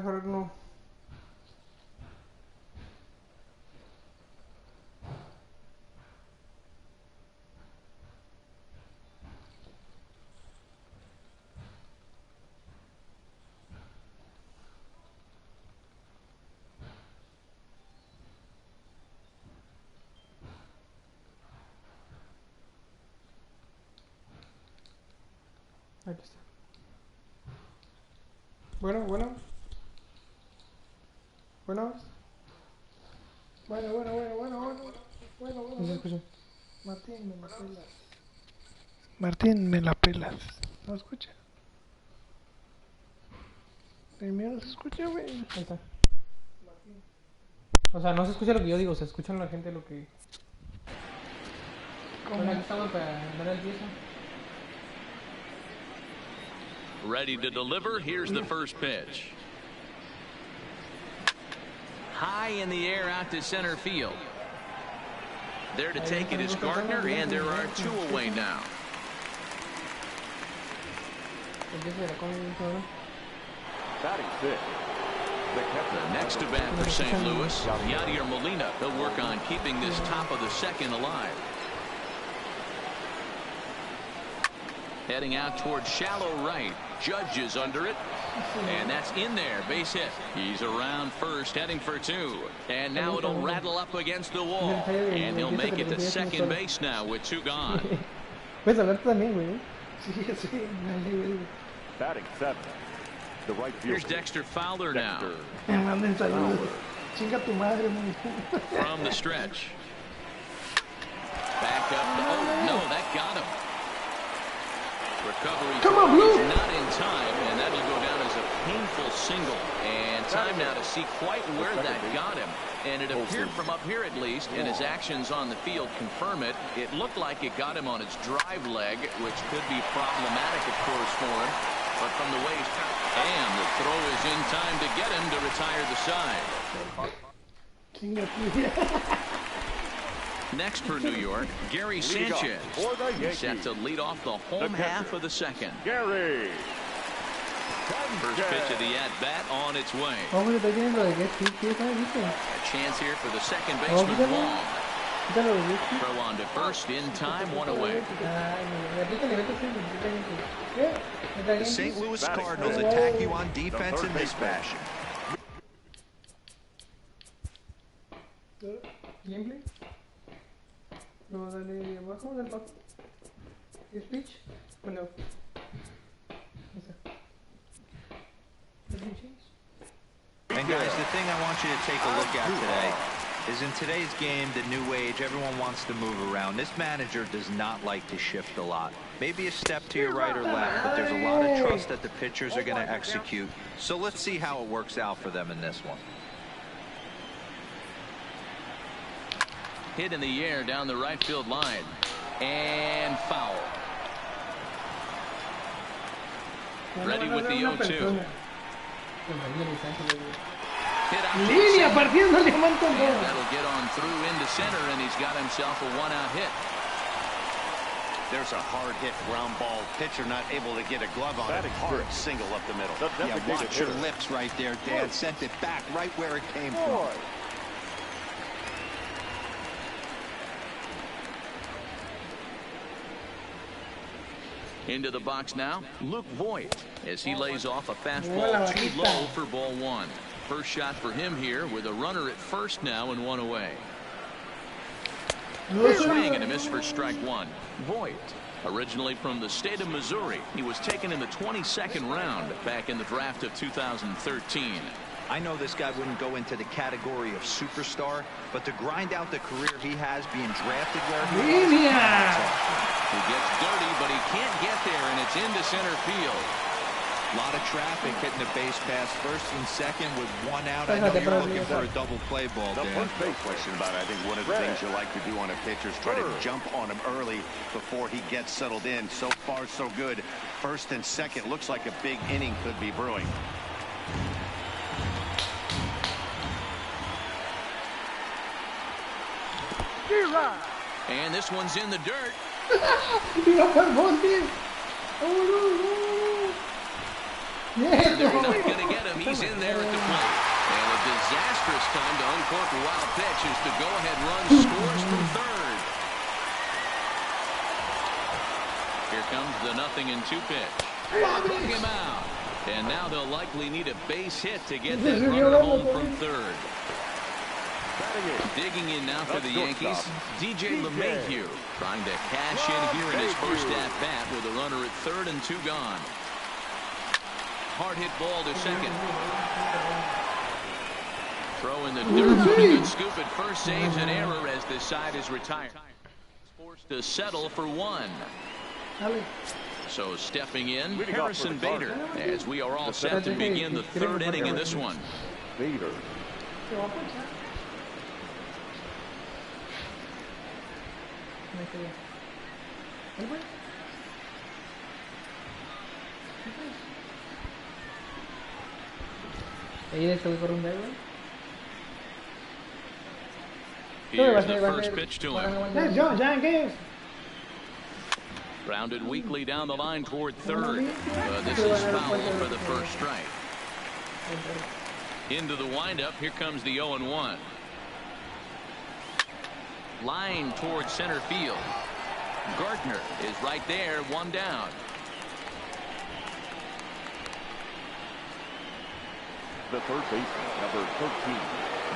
mejor no. Aquí está. Bueno. Bueno. No se escucha. Martín, me la pelas. Martín, me la pelas. ¿No escucha? El mío no se escucha, güey. Ahí está. O sea, no se escucha lo que yo digo, se escucha la gente lo que... ¿Cómo? Aquí estamos para dar el piso. Ready to deliver. Here's the first pitch. High in the air out to center field. There to take it is Gardner, and there are 2 away now. Batting fifth. The next to bat for St. Louis, Yadier Molina. He'll work on keeping this top of the second alive. Heading out towards shallow right. Judge is under it. And that's in there. Base hit. He's around first, heading for 2. And now it'll rattle up against the wall. And he'll make it to second base now with 2 gone. Batting seventh. The right fielder. Here's Dexter Fowler now. From the stretch. Back up. Oh, no, that got him. Recovery. Come on, Blue. Not in time, and that'll go down as a painful single. And time now to see quite where that got him. And it appeared from up here at least, and his actions on the field confirm it. It looked like it got him on his drive leg, which could be problematic, of course, for him. But from the way he's and the throw is in time to get him to retire the side. Next for New York, Gary Sanchez. He's set to lead off the home half of the second. Gary. First pitch of the at-bat on its way. A chance here for the second baseman, Wong. Throw on to first in time, 1 away. The St. Louis Cardinals attack you on defense in this fashion. Gameplay. Luego dale abajo del back. Speech. Bueno. And guys, the thing I want you to take a look at today is in today's game, the new age, everyone wants to move around. This manager does not like to shift a lot. Maybe a step to your right or left, but there's a lot of trust that the pitchers are going to execute. So let's see how it works out for them in this one. Hit in the air down the right field line. And foul. Ready with the 0-2. Línea partiendo el diamante. That'll get on through into center, and he's got himself a 1-out hit. There's a hard hit ground ball. Pitcher not able to get a glove on it. Hard single up the middle. Yeah, watch your lips right there, Dan. Sent it back right where it came from. Into the box now, Luke Voigt, as he lays off a fastball too low for ball 1. First shot for him here with a runner at first now and 1 away. Swing and a miss for strike 1. Voigt, originally from the state of Missouri, he was taken in the 22nd round back in the draft of 2013. I know this guy wouldn't go into the category of superstar, but to grind out the career he has being drafted where he was. He gets dirty, but he can't get there, and it's into center field. A lot of traffic hitting the base pass first and second with 1 out. I know you're looking for a double play ball, Dan. No question about it. I think one of the things you like to do on a pitcher is try to jump on him early before he gets settled in. So far, so good. First and second looks like a big inning could be brewing. And this one's in the dirt. And they're not going to get him. He's in there at the plate. And a disastrous time to uncork a wild pitch as the go-ahead run scores from third. Here comes the 0-2 pitch. Struck him out. And now they'll likely need a base hit to get that runner home from third. Digging in now for the Yankees, DJ LeMahieu trying to cash in here in his first at-bat with a runner at third and 2 gone. Hard hit ball to second. Throw in the dirt. Good scoop at first, saves an error as this side is retired. Forced to settle for 1. So stepping in, Harrison Bader, as we are all set to begin the third inning in this one. Bader. Here's the first pitch to him. Grounded weakly down the line toward third. This is foul for the first strike. Into the windup. Here comes the 0-1. Line toward center field. Gardner is right there, 1 down. The third baseman, number 13.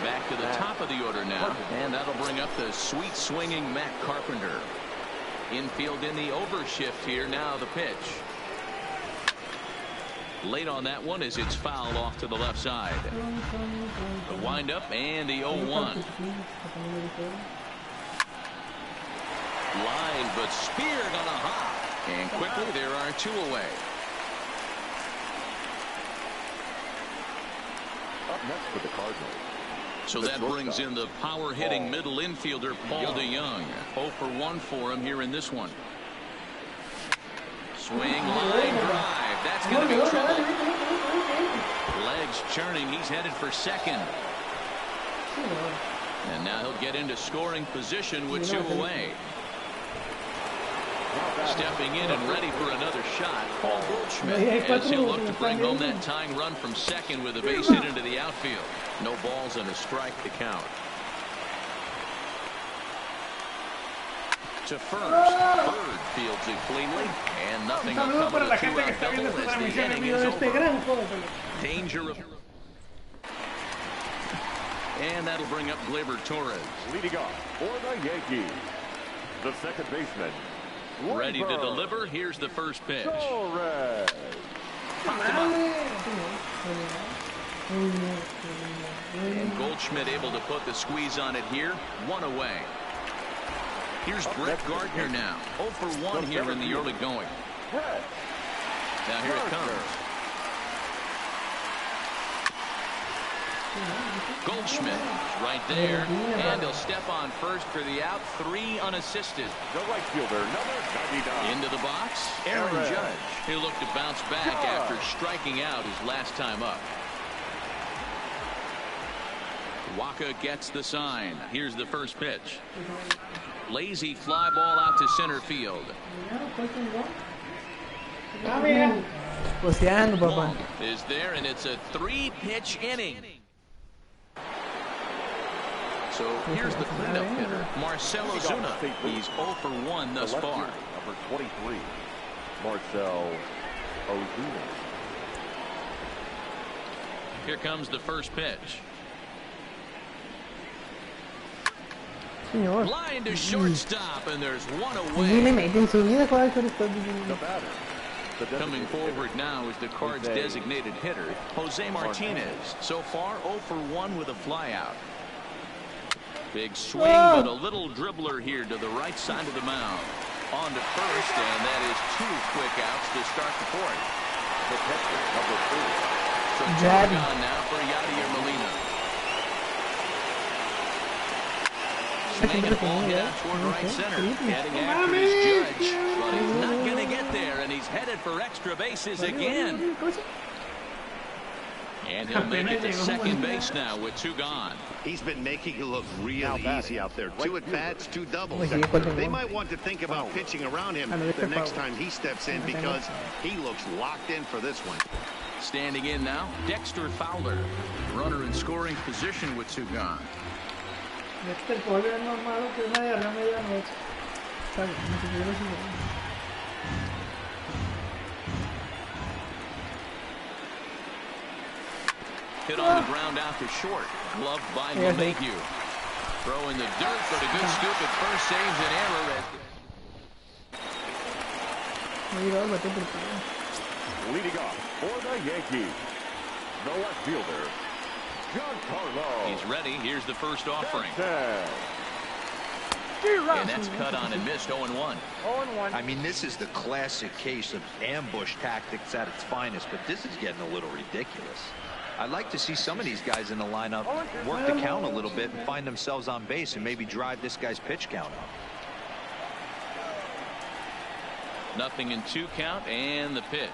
Back to the top of the order now, and that'll bring up the sweet swinging Matt Carpenter. Infield in the overshift here. Now the pitch. Late on that one as it's fouled off to the left side. The windup and the 0-1. Line but speared on a hop. And quickly there are 2 away. Up next for the Cardinals. So that brings in the power-hitting middle infielder Paul DeYoung. 0 for 1 for him here in this one. Swing, line drive. That's going to be trouble. Legs churning. He's headed for second. And now he'll get into scoring position with 2 away. Stepping in and ready for another shot, Paul Goldschmidt, as he'll look to bring home that tying run from second with a base hit into the outfield. No balls and a strike to count. To first. Bird fields it cleanly, and nothing will come of the 2-out double as the inning is over. Danger of... And that'll bring up Gleyber Torres. Leading off for the Yankees, the second baseman. Ready to deliver. Here's the first pitch. Torres. And Goldschmidt able to put the squeeze on it here. 1 away. Here's Brett Gardner now. 0 for 1 here in the early going. Now here it comes. Goldschmidt right there, and he'll step on first for the out. 3 unassisted. The right fielder, number 99. Into the box, Aaron Judge. He'll look to bounce back after striking out his last time up. Waka gets the sign. Here's the first pitch. Lazy fly ball out to center field. Long is there, and it's a 3-pitch inning. So here's the cleanup hitter, Marcell Ozuna. He's 0 for 1 thus far. Number 23, Marcell Ozuna. Here comes the first pitch. Line to shortstop, and there's 1 away. The batter. Coming forward now is the Cards' designated hitter, Jose Martinez. So far, 0 for 1 with a flyout. Big swing, but a little dribbler here to the right side of the mound. On to first, and that is 2 quick outs to start the 4th. The catcher, number 4. So check on now for Yadier Molina. Swing and ball hit out toward right center. Heading after his Judge, but he's not going to get there, and he's headed for extra bases again. And he'll make it to second base now with 2 gone. He's been making it look real easy out there. 2 at-bats, 2 doubles. They might want to think about pitching around him the next time he steps in because he looks locked in for this one. Standing in now, Dexter Fowler. Runner in scoring position with two gone. Dexter Fowler es más malo que una diarrea medianoche. Está bien, no sé qué es eso. Hit on the ground out to short. Gloved by LeMahieu. Throw in the dirt, but a good scoop at first. Saves an error. Leading off for the Yankees, the left fielder, Giancarlo. He's ready. Here's the first offering. And that's cut on and missed. 0-1. I mean, this is the classic case of ambush tactics at its finest, but this is getting a little ridiculous. I'd like to see some of these guys in the lineup work the count a little bit and find themselves on base and maybe drive this guy's pitch count up. Nothing in 2 count and the pitch.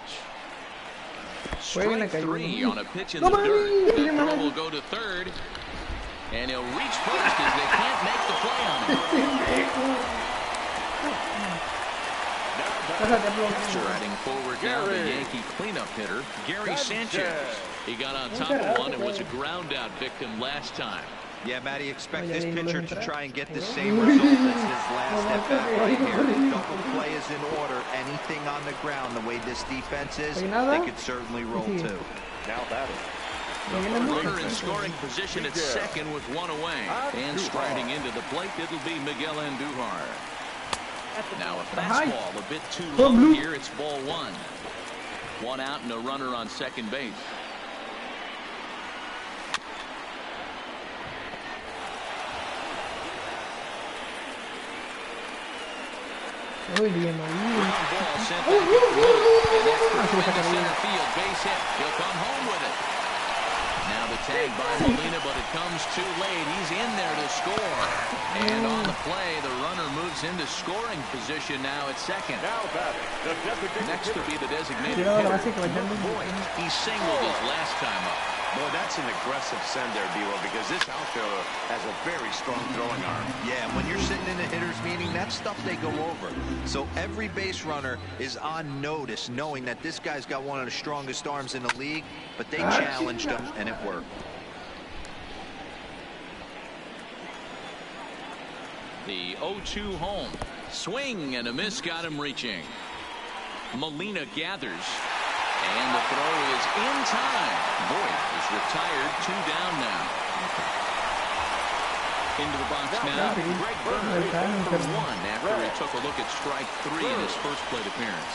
Strike 3 on a pitch in the dirt. The throw will go to third. And he'll reach first as they can't make the play on him. Striding forward now, the Yankee cleanup hitter, Gary Sanchez. He got on top of one and was a ground out victim last time. Yeah, Matty, expect this pitcher to try and get the same result as his last at bat right here. Double play is in order. Anything on the ground, the way this defense is, they could certainly roll too. Now batting. Runner in scoring position at second with 1 away. And striding into the plate, it'll be Miguel Andujar. Now a fastball a bit too low here. It's ball 1. 1 out and a runner on second base. Muy bien, Ball sent back and that's center field base hit. He'll come home with it. Now the tag by Molina, but it comes too late. He's in there to score. And on the play, the runner moves into scoring position now at second. Now batting. Next to be the designated hitter. Boy, he singled his last time up. Boy, that's an aggressive send there, Vivo, because this outfielder has a very strong throwing arm. Yeah, and when you're sitting in a hitter's meeting, that's stuff they go over. So every base runner is on notice, knowing that this guy's got one of the strongest arms in the league, but they challenged him, and it worked. The 0-2 home. Swing and a miss got him reaching. Molina gathers. And the throw is in time. Boyd is retired. 2 down now. Into the box now. Greg Bird for 1 after he took a look at strike 3 in his first plate appearance.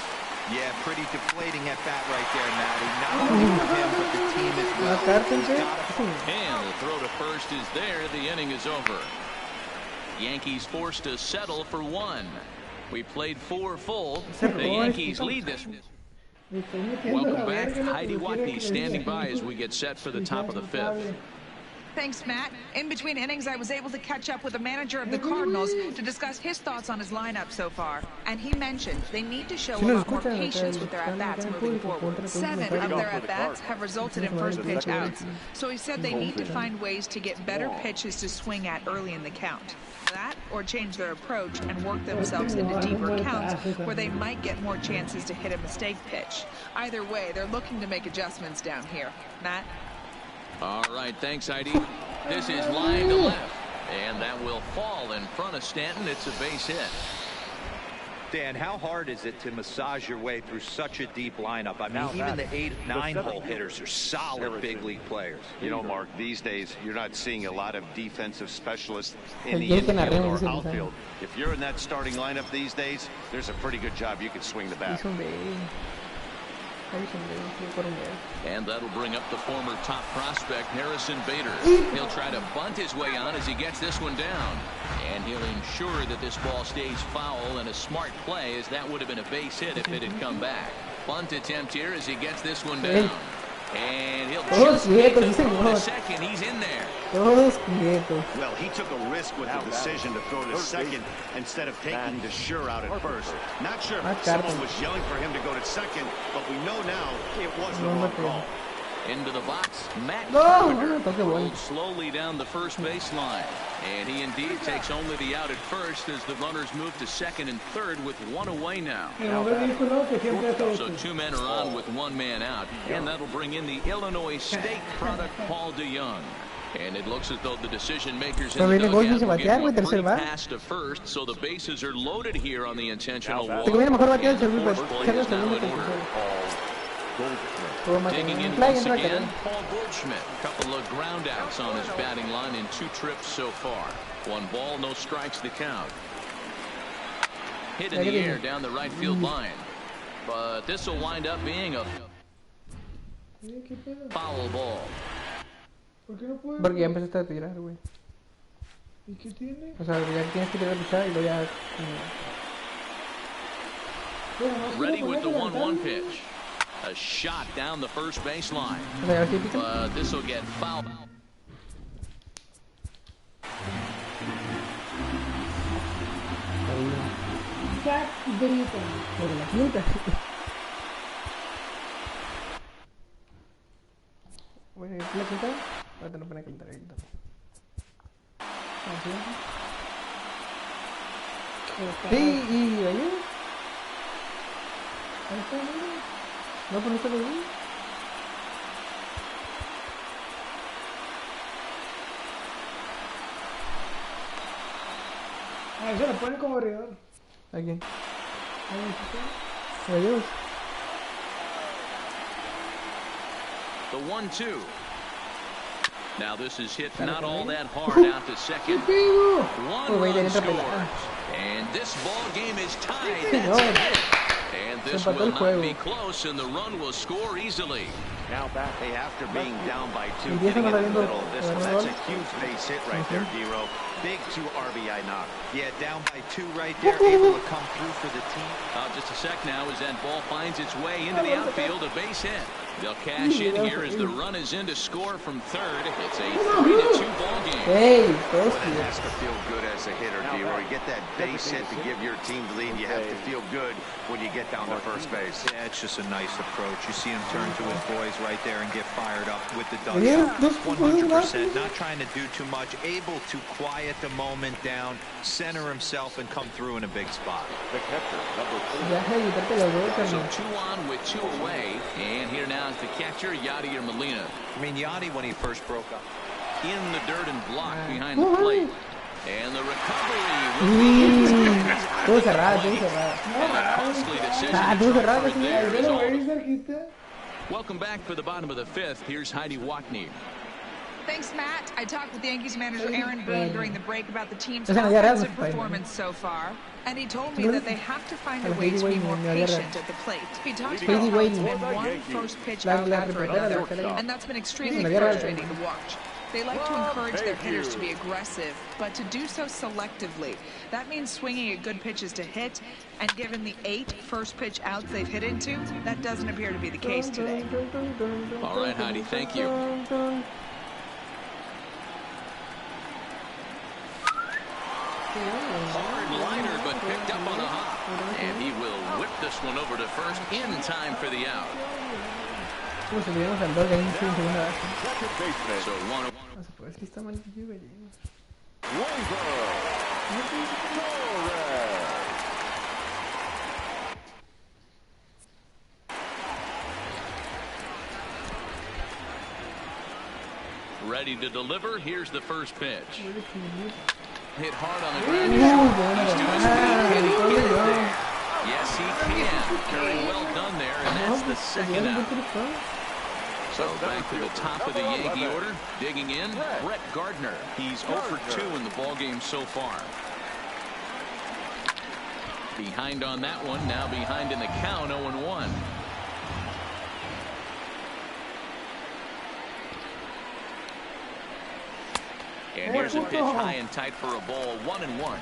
Yeah, pretty deflating at bat right there, Matty. Not only for him, but the team as well. And the throw to first is there. The inning is over. Yankees forced to settle for 1. We played 4 full. The Yankees lead this. Welcome back. Heidi Watney standing by as we get set for the top of the 5th. Thanks, Matt. In between innings, I was able to catch up with the manager of the Cardinals to discuss his thoughts on his lineup so far. And he mentioned they need to show a lot more patience with their at-bats moving forward. 7 of their at-bats have resulted in first pitch outs. So he said they need to find ways to get better pitches to swing at early in the count. That or change their approach and work themselves into deeper counts where they might get more chances to hit a mistake pitch. Either way, they're looking to make adjustments down here. Matt? All right, thanks, Heidi. This is line to left, and that will fall in front of Stanton. It's a base hit. Dan, how hard is it to massage your way through such a deep lineup? I mean, even the 8, 9-hole hitters are solid big league players. You know, Mark, these days you're not seeing a lot of defensive specialists in the infield or outfield. If you're in that starting lineup these days, there's a pretty good job you can swing the bat. And that'll bring up the former top prospect, Harrison Bader. He'll try to bunt his way on as he gets this one down. And he'll ensure that this ball stays foul, and a smart play, as that would have been a base hit if it had come back. Bunt attempt here as he gets this one down. And he'll just make the throw to second. He's in there. Well, he took a risk with the decision to throw to second instead of taking the sure out at first. Not sure if someone was yelling for him to go to second, but we know now it was the wrong call. Into the box, Matt No, Carpenter toque bueno. rolled slowly down the first baseline. And he indeed takes only the out at first as the runners move to second and third with one away now. So two men are on with one man out. And that'll bring in the Illinois State product, Paul DeYoung. And it looks as though the decision makers in the dugout will give him a free pass to first, so the bases are loaded here on the intentional walk. And the first play is now in order. Digging in once again, Paul Goldschmidt. A couple of ground outs on his batting line in 2 trips so far. 1 ball, no strikes to count. Hit in the air down the right field line. But this will wind up being a foul ball. Porque ya empezaste a tirar, güey. ¿Y qué tiene? O sea, ya tienes que tirar la pisada y luego ya... Ready with the 1-1 pitch. A shot down the first baseline. But this will get fouled. Jack grita. Por la punta. Bueno, ¿y la quinta? Ahorita no pone a calentar ahí también. Sí, y ahí. Ahí está, mira. ¿No poniste los dos? Ah, eso lo ponen como corredor. ¿A quién? Ahí está. Adiós. The 1-2. Now this is hit not all that hard out to second. One run scores. And this ball game is tied. And this will not be close, and the run will score easily. Now back, hey, after being down by 2, getting in the middle of this one, that's a huge base hit right there, D-Row. Big 2 RBI knock. Yeah, down by 2 right there, able to come through for the team. Just a sec now as that ball finds its way into the outfield, a base hit. They'll cash in here as the run is in to score from third. It's a 3-2 ball game. Hey, it has to feel good as a hitter, D-Roy. You get that base hit to give your team the lead. You have to feel good when you get down to first base. Yeah, it's just a nice approach. You see him turn to his boys right there and get fired up with the dugout. 100%, not trying to do too much, able to quiet the moment down, center himself, and come through in a big spot. The catcher, number 4. So 2 on with 2 away, and here now is the catcher, Yadier Molina. I mean, Yadi, when he first broke up, in the dirt and blocked behind the plate. And the recovery. Todo cerrado, todo cerrado. Costly decision. Todo cerrado. Welcome back for the bottom of the 5th. Here's Heidi Wackney. Thanks, Matt. I talked with Yankees manager Aaron Boone during the break about the team's offensive performance so far, and he told me that they have to find a way to be more patient at the plate. He talked about how it's been 1 first pitch out after another, and that's been extremely frustrating to watch. They like to encourage their hitters to be aggressive, but to do so selectively. That means swinging at good pitches to hit, and given the 8 first pitch outs they've hit into, that doesn't appear to be the case today. All right, Heidi, thank you. Hard liner, but picked up on a hop. And he will whip this one over to first in time for the out. Como si tuviéramos al dog ahí en segunda base. So 1-1. No se puede, es que está mal que yo vaya. Ready to deliver. Here's the first pitch. Hit hard on the ground. He's to his feet. Can he get it there? Yes, he can. Very well done there, and that's the second out. So back to the top of the Yankee order. Digging in, Brett Gardner. He's 0 for 2 in the ballgame so far. Behind on that one. Now behind in the count, 0-1. And here's a pitch high and tight for a ball, 1-1.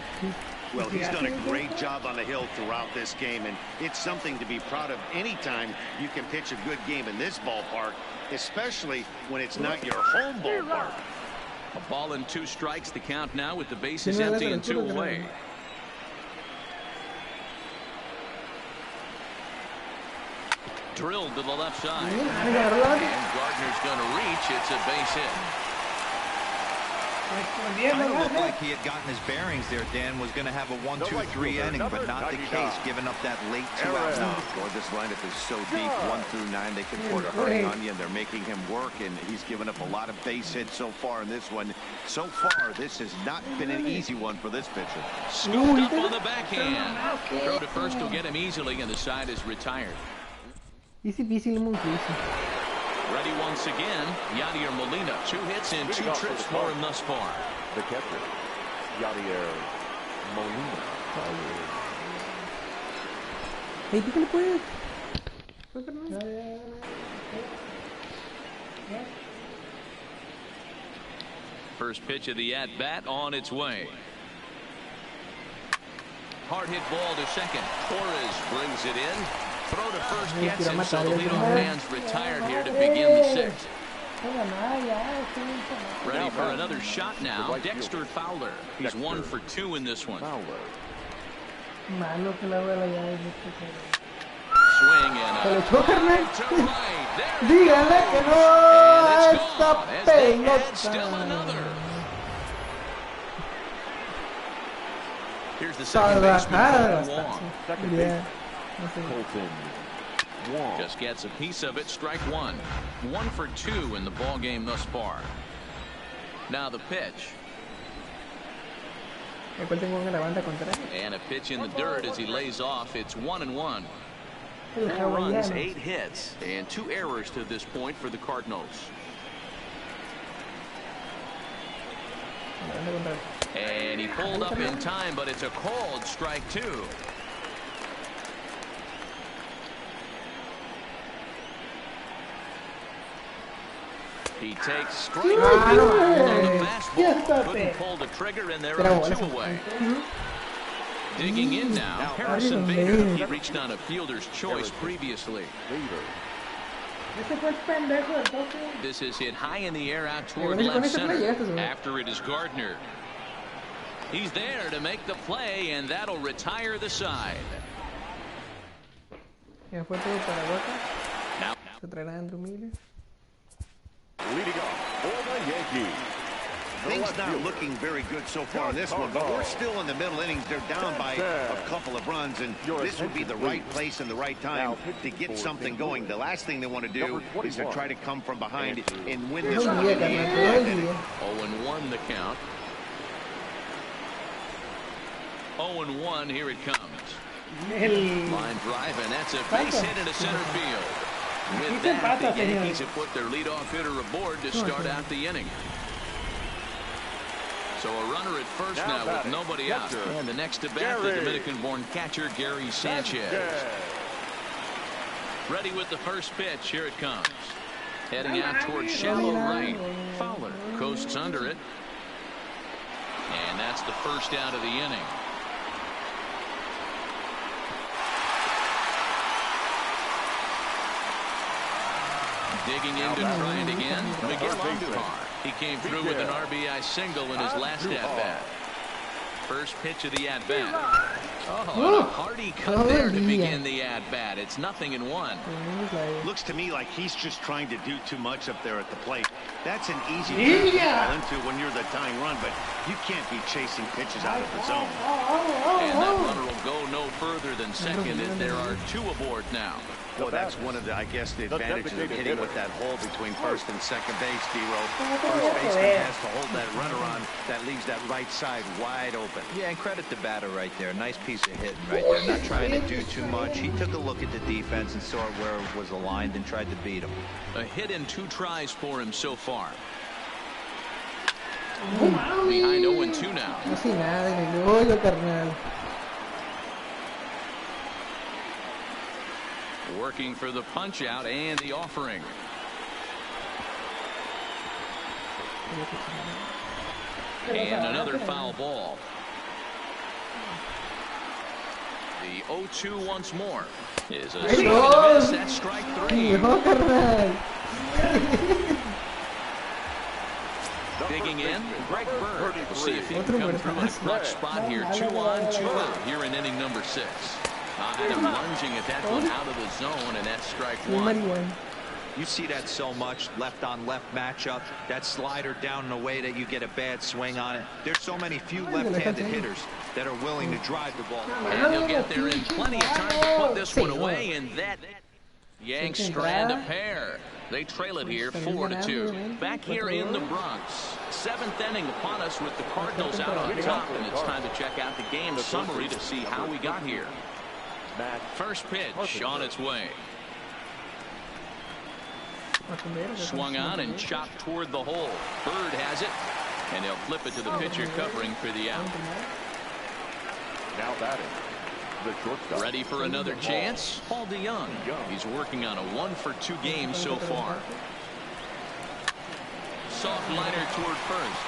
Well, he's done a great job on the hill throughout this game, and it's something to be proud of anytime you can pitch a good game in this ballpark, especially when it's not your home ballpark. A ball and 2 strikes, the count now with the bases empty and 2 away. Drilled to the left side. And Gardner's going to reach. It's a base hit. Kind of looked like he had gotten his bearings there. Dan was going to have a 1-2-3 inning, but not the case, giving up that late 2-out knock. Boy, this lineup is so deep, 1 through 9. They can afford to hurry on you, and they're making him work, and he's given up a lot of base hits so far in this one. So far, this has not been an easy one for this pitcher. Scooped up on the backhand. Throw to first will get him easily, and the side is retired. Ready once again, Yadier Molina. 2 hits and 2 trips for him thus far. The catcher, Yadier Molina. Hey, pícale pues. First pitch of the at-bat on its way. Hard hit ball to second. Torres brings it in. Throw to first gets him, so the leadoff man's retired here to begin the 6th. Ready for another shot now. Dexter Fowler. He's 1 for 2 in this one. Swing and a to right. Dígale que no esta pelota. Still another. Here's the second baseman, Colton Wong. just gets a piece of it. Strike 1. 1 for 2 in the ball game thus far. Now the pitch. And a pitch in the dirt as he lays off. It's 1-1. 4 runs, 8 hits, and 2 errors to this point for the Cardinals. And he pulled up in time, but it's a called strike 2. He takes strike 2 on the fastball. Couldn't pull the trigger, and there are 2 away. Digging in now, Harrison Bader. He reached on a fielder's choice previously. This is hit high in the air out toward left center. After it is Gardner. He's there to make the play, and that'll retire the side. Now. Leading off for the Yankees. Things not looking very good so far in this one, but we're still in the middle innings. They're down by a couple of runs, and this would be the right place and the right time to get something going. The last thing they want to do is to try to come from behind and win this one. 0-1 the count. 0-1, here it comes. Line drive, and that's a base hit into center field. With that, the Yankees have put their leadoff hitter aboard to start out the inning. So a runner at first now with nobody out. And the next to bat, the Dominican-born catcher, Gary Sanchez. Ready with the first pitch. Here it comes. Heading out towards shallow right. Fowler coasts under it. And that's the first out of the inning. Digging in to try it again. Miguel Andujar. He came through with an RBI single in his last at-bat. First pitch of the at-bat. Oh, and a hearty cut there to begin the at-bat. It's 0-1. Looks to me like he's just trying to do too much up there at the plate. That's an easy pitch to fall into when you're the tying run, but you can't be chasing pitches out of the zone. And that runner will go no further than second as there are 2 aboard now. Well, that's one of the, I guess, the advantages of hitting with that hole between first and second base, D-Row. First baseman has to hold that runner on. That leaves that right side wide open. Yeah, and credit the batter right there. Nice piece of hitting right there. Not trying to do too much. He took a look at the defense and saw where it was aligned and tried to beat him. A hit in 2 tries for him so far. Behind 0-2 now. Working for the punch out and the offering. And another foul ball. The 0-2 once more is a swing and a miss. That's strike 3. Digging in, Greg Bird. We'll see if he can come through in a clutch spot here. 2 on, 2 out here in inning number 6. I had him lunging at that one out of the zone, and that's strike one. You see that so much, left-on-left matchup. That slider down in a way that you get a bad swing on it. There's so many few left-handed hitters that are willing to drive the ball. And he'll get there in plenty of time to put this one away, and that Yanks strand a pair. They trail it here 4-2. Back here in the Bronx. 7th inning upon us with the Cardinals out on top, and it's time to check out the game summary to see how we got here. First pitch on its way. Swung on and chopped toward the hole. Bird has it, and they'll flip it to the pitcher covering for the out. Now batting, the shortstop. Ready for another chance? Paul DeYoung. He's working on a 1-for-2 game so far. Soft liner toward first.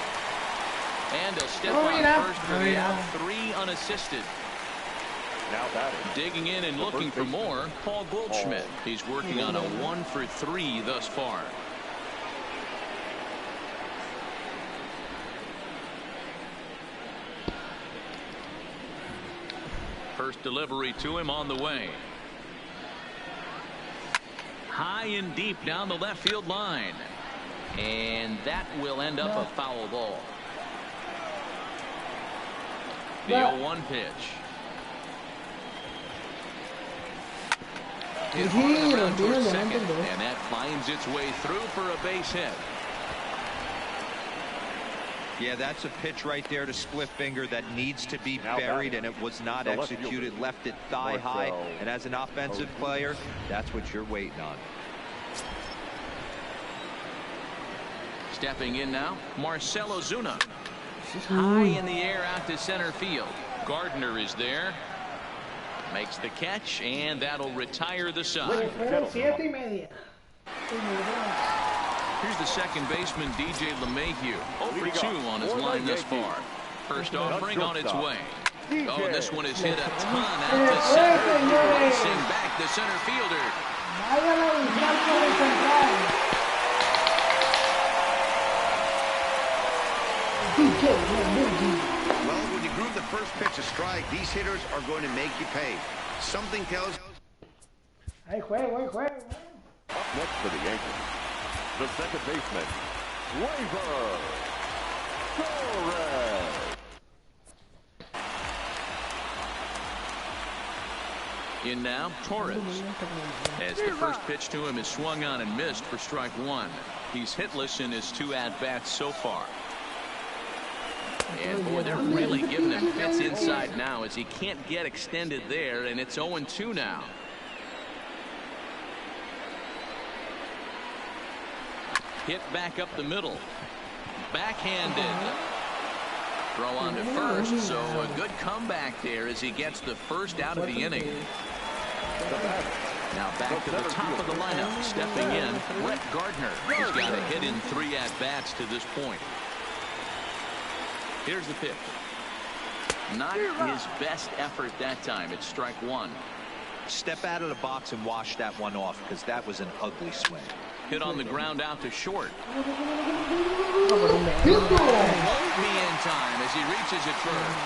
And a step on first for the out. 3 unassisted. Now batting. Digging in and looking for more, Paul Goldschmidt. He's working on a 1-for-3 thus far. First delivery to him on the way. High and deep down the left field line. And that will end up a foul ball. The 0-1 pitch. Hit hard around towards second, and that finds its way through for a base hit. Yeah, that's a pitch right there to split finger that needs to be buried, and it was not executed. Left it thigh high, and as an offensive player, that's what you're waiting on. Stepping in now, Marcell Ozuna. High in the air out to center field. Gardner is there. Makes the catch, and that'll retire the side. Here's the second baseman, DJ LeMahieu. 0-for-2 on his line thus far. First offering on its way. Oh, and this one is hit a ton out to center. Racing back the center fielder. Well, when you groove the first pitch a strike, these hitters are going to make you pay. Something tells. Up next for the Yankees, the second baseman, Gleyber Torres. In now, Torres. As the first pitch to him is swung on and missed for strike one. He's hitless in his 2 at-bats so far. And boy, they're really giving him fits inside now as he can't get extended there, and it's 0-2 now. Hit back up the middle. Backhanded. Throw on to first, so a good comeback there as he gets the first out of the inning. Now back to the top of the lineup, stepping in, Brett Gardner. He's got a hit in 3 at-bats to this point. Here's the pitch. Not his best effort that time. It's strike one. Step out of the box and wash that one off, because that was an ugly swing. Hit on the ground out to short. Won't be in time as he reaches it first.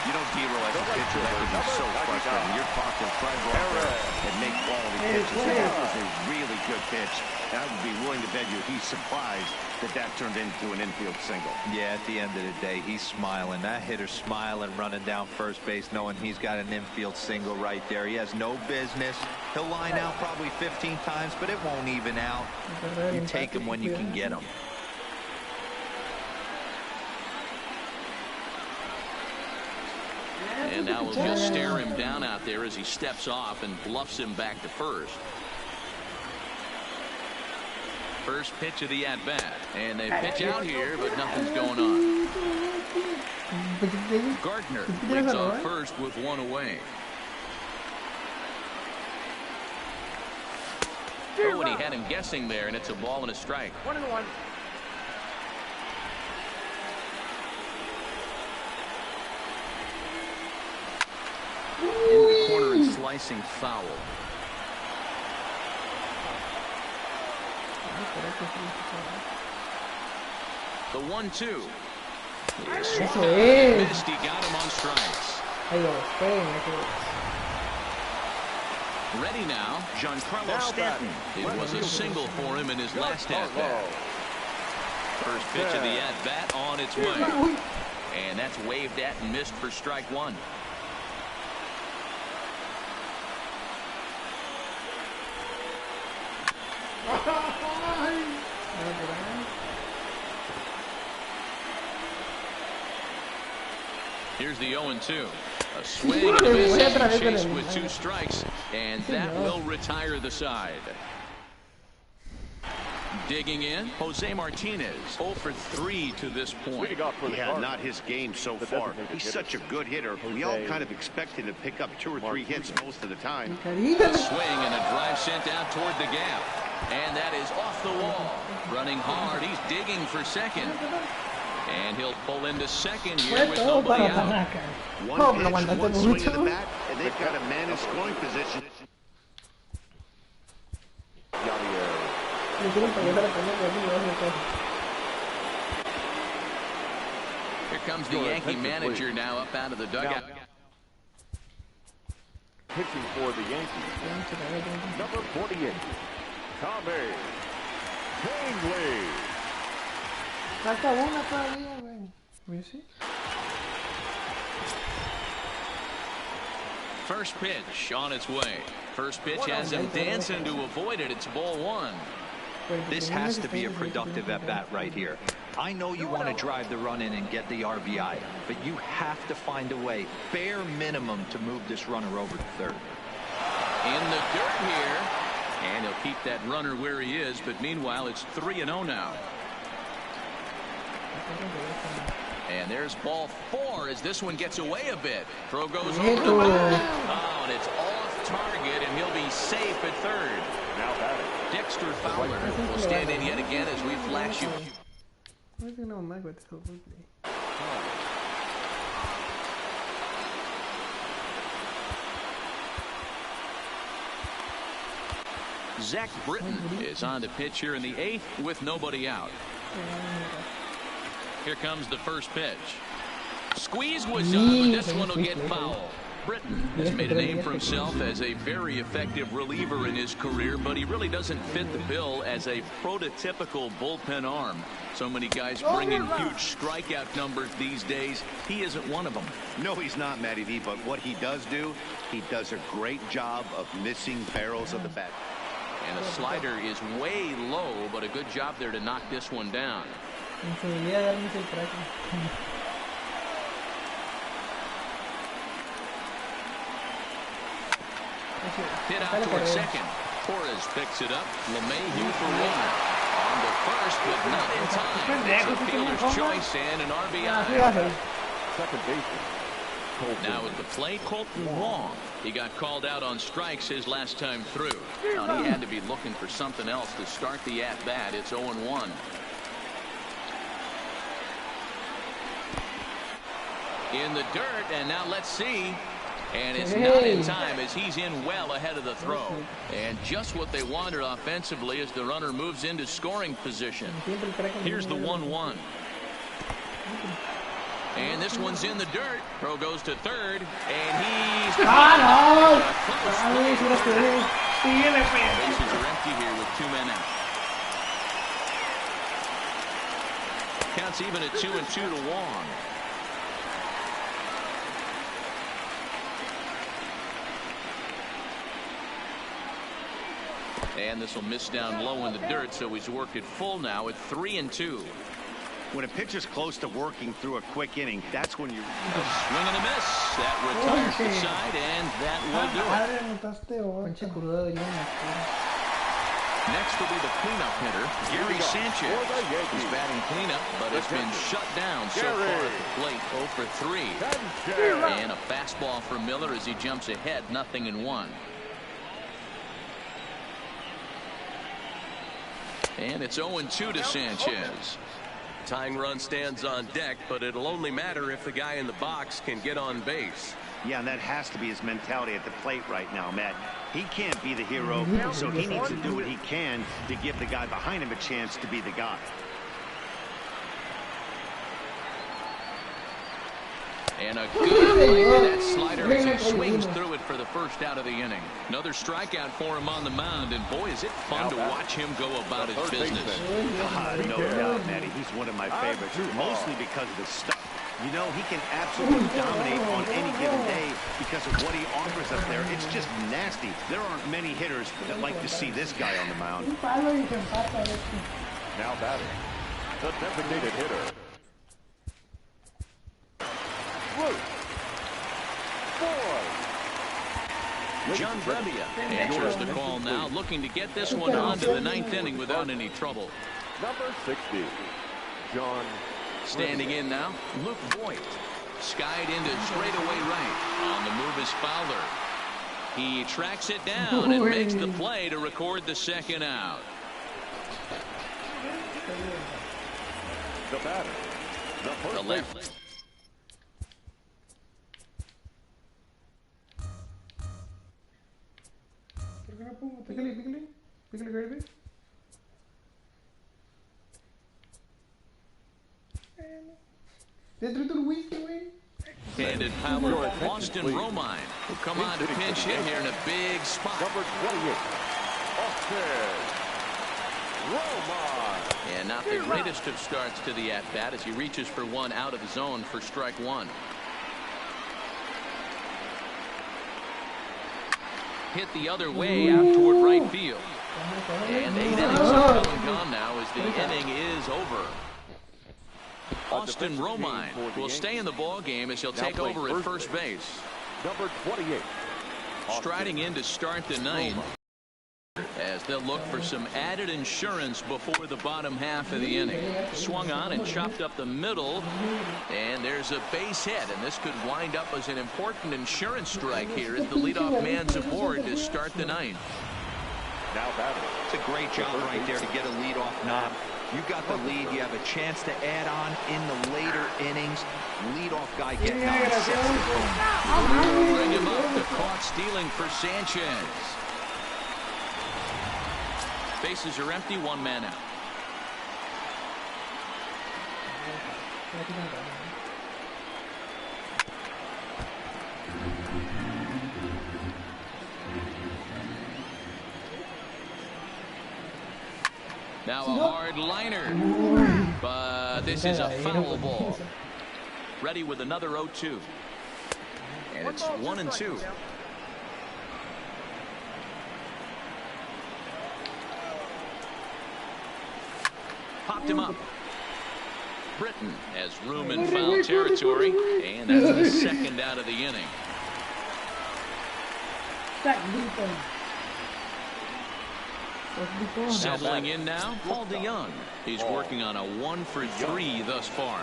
You know, D-Roll, as a pitcher, that could be so frustrating. You're talking trying to go out there and make quality pitches. That was a really good pitch. And I would be willing to bet you he's surprised that turned into an infield single. Yeah, at the end of the day, he's smiling. That hitter's smiling, running down first base, knowing he's got an infield single right there. He has no business. He'll line out probably 15 times, but it won't even out. You take him when you can get him. And now we'll just stare him down out there as he steps off and bluffs him back to first. First pitch of the at-bat. And they pitch out here, but nothing's going on. Gardner leads off first with 1 away. Oh, and he had him guessing there, and it's a ball and a strike. 1-1. In the corner and slicing foul. The 1-2. Missed. He got him on strikes. Ready now, Giancarlo Stanton. It was a single for him in his last at-bat. First pitch of the at-bat on its way. And that's waved at and missed for strike one. Here's the 0-2. A swing and a miss chased with 2 strikes, and that will retire the side. Digging in, Jose Martinez, 0 for 3 to this point. Yeah, not his game so far. He's such a good hitter. We all kind of expect him to pick up 2 or 3 hits most of the time. A swing and a drive sent out toward the gap. And that is off the wall. Running hard, he's digging for second. And he'll pull into second here with nobody out. One pitch, one swing of the bat, and they've got a man in scoring position. Here comes the Yankee manager now up out of the dugout. Pitching for the Yankees, number 48, Tommy Kahnle. Falta una todavía, güey. ¿Sí? First pitch on its way. First pitch has him dancing to avoid it. It's ball 1. This has to be a productive at-bat right here. I know you want to drive the run in and get the RBI, but you have to find a way, bare minimum, to move this runner over to third. In the dirt here, and he'll keep that runner where he is, but meanwhile it's 3-0 now. And there's ball 4 as this one gets away a bit. Throw goes over the mound. Oh, and it's off target, and he'll be safe at third. Now batting, Dexter Fowler will stand in yet again as we flash you. Zach Britton is on the pitch here in the 8th with nobody out. Here comes the first pitch. Squeeze was up, but this one will get foul. Britton has made a name for himself as a very effective reliever in his career, but he really doesn't fit the bill as a prototypical bullpen arm. So many guys bringing huge strikeout numbers these days. He isn't one of them. No, he's not, Matty V, but what he does do, he does a great job of missing barrels of the bat. And a slider is way low, but a good job there to knock this one down. Hit out toward second. Torres picks it up. LeMahieu for 1. On to first, but not in time. It's a fielder's choice and an RBI. second baseman. Now at the plate, Colton Wong. He got called out on strikes his last time through. Now he had to be looking for something else to start the at-bat. It's 0-1. In the dirt, and now let's see. And it's not in time as he's in well ahead of the throw. And just what they wanted offensively as the runner moves into scoring position. Here's the 1-1. And this one's in the dirt. Throw goes to third, and he's bases are empty here with 2 men out. Counts even at 2-2 to Wong. And this will miss down low in the dirt, so he's worked it full now at 3-2. When a pitcher's close to working through a quick inning, that's when you... A swing and a miss. That retires the side, and that will do it. Next will be the cleanup hitter, Gary Sanchez. He's batting cleanup, but has been shut down so far at the plate. 0 for 3. And a fastball for Miller as he jumps ahead, 0-1. And it's 0-2 to Sanchez. Tying run stands on deck, but it'll only matter if the guy in the box can get on base. Yeah, and that has to be his mentality at the plate right now, Matt. He can't be the hero, so he needs to do what he can to give the guy behind him a chance to be the guy. And a good swing, and that slider is swings through it for the first out of the inning. Another strikeout for him on the mound, and boy, is it fun to watch him go about his business. No doubt, Matty. He's one of my favorites, mostly because of his stuff. You know, he can absolutely dominate on any given day because of what he offers up there. It's just nasty. There aren't many hitters that like to see this guy on the mound. Now batting, the designated hitter. John Brebbia answers the call now, looking to get this one on to the ninth inning without any trouble. Number 60, John. Standing in now, Luke Voigt. Skied into straightaway right. On the move is Fowler. He tracks it down and makes the play to record the second out. The batter, The left. Handed power Austin Romine, who come on to pinch hit here in a big spot. Number 28, Austin Romine. And not the greatest of starts to the at-bat as he reaches for one out of the zone for strike one. Hit the other way out toward right field. And 8 innings are come and gone now as the inning is over. Austin Romine will stay in the ball game as he'll take over at first base. Number 28. Striding in to start the ninth, as they'll look for some added insurance before the bottom half of the inning. Swung on and chopped up the middle, and there's a base hit, and this could wind up as an important insurance strike here as the leadoff man's aboard to start the ninth. Now batting. It's a great job right there to get a leadoff knock. You got the lead. You have a chance to add on in the later innings. Leadoff guy getting on. Bring him up. The caught stealing for Sanchez. Bases are empty. One man out. Now a hard liner, but this is a foul ball. Ready with another 0-2, and it's 1-2. Popped him up. Britton has room in foul territory, and that's the second out of the inning. Settling in now, Paul DeYoung. He's working on a 1-for-3 thus far.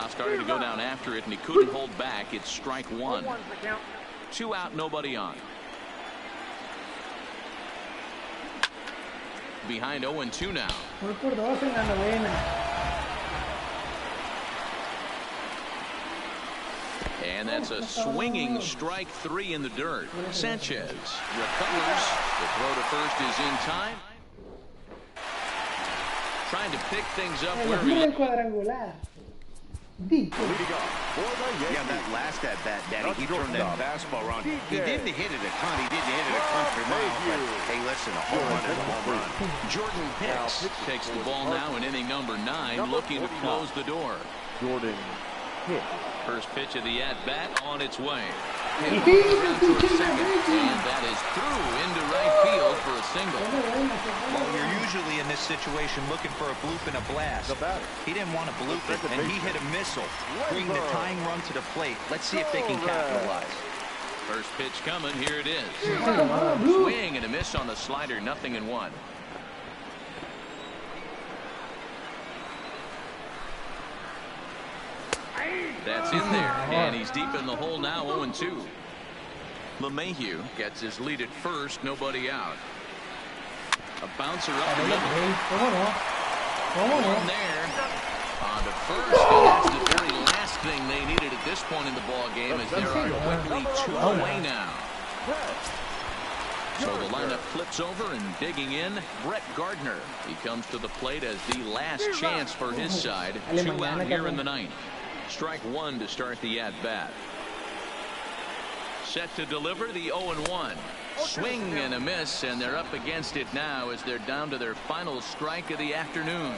Started to go down after it, and he couldn't hold back. It's strike one. 2 out, nobody on. Behind 0-2 now. And that's a swinging strike 3 in the dirt. Sanchez recovers. The throw to first is in time. Trying to pick things up where he... Yeah, that last at bat, Daddy, he turned that fastball around. He didn't hit it a ton. He didn't hit it a country mile. But hey, listen, a home run is a home run. Jordan Hicks takes the ball now in inning number 9, looking to close the door. Jordan Hicks. First pitch of the at-bat on its way. And that is through into right field for a single. Well, you're usually in this situation looking for a bloop and a blast. He didn't want to bloop it, and he hit a missile, bringing the tying run to the plate. Let's see if they can capitalize. First pitch coming. Here it is. Swing and a miss on the slider. 0-1. That's in there, and he's deep in the hole now. 0-2. LeMahieu gets his lead at first. Nobody out. A bouncer up the middle. One there on to first, and that's the very last thing they needed at this point in the ball game, as there are quickly 2 away now. So the lineup flips over, and digging in, Brett Gardner. He comes to the plate as the last chance for his side. 2 out here in the ninth. Strike 1 to start the at-bat. set to deliver the 0-1. Swing and a miss, and they're up against it now as they're down to their final strike of the afternoon.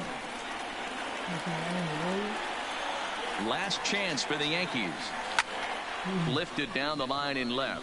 Last chance for the Yankees. Lifted down the line in left.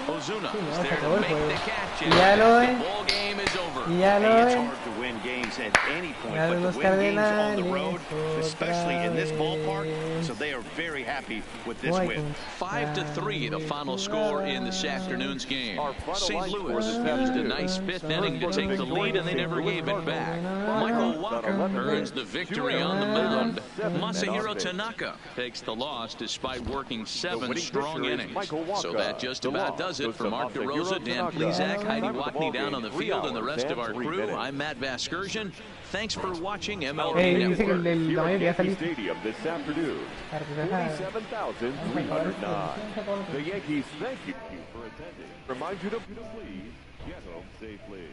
Ozuna is there to make the catch, and the ball game is over. It's hard to win games at any point, but to win games on the road, especially in this ballpark, so they are very happy with this win. 5-3, the final score in this afternoon's game. St. Louis used a nice fifth inning to take the lead, and they never gave it back. Michael Walker earns the victory on the mound. Masahiro Tanaka takes the loss despite working 7 strong innings. So that just about does it. For Mark DeRosa, Dan Plesac, Heidi Watney down on the field, and the rest of our crew, I'm Matt Vasgersian. Thanks for watching MLB Network. Stadium this afternoon, 47,309. The Yankees thank you for attending. Remind you to please get home safely.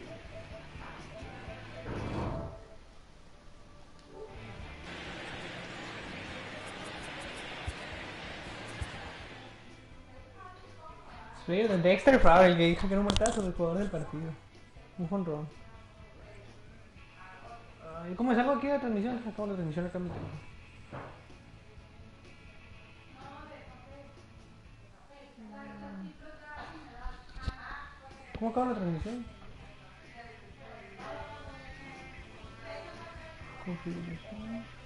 Dexter Fowler, el que dijo que era un muertazo, el jugador del partido. Un jonrón. ¿Cómo salgo aquí de la transmisión? Acabo la transmisión acá en mi teléfono. ¿Cómo acabo la transmisión? Configuración.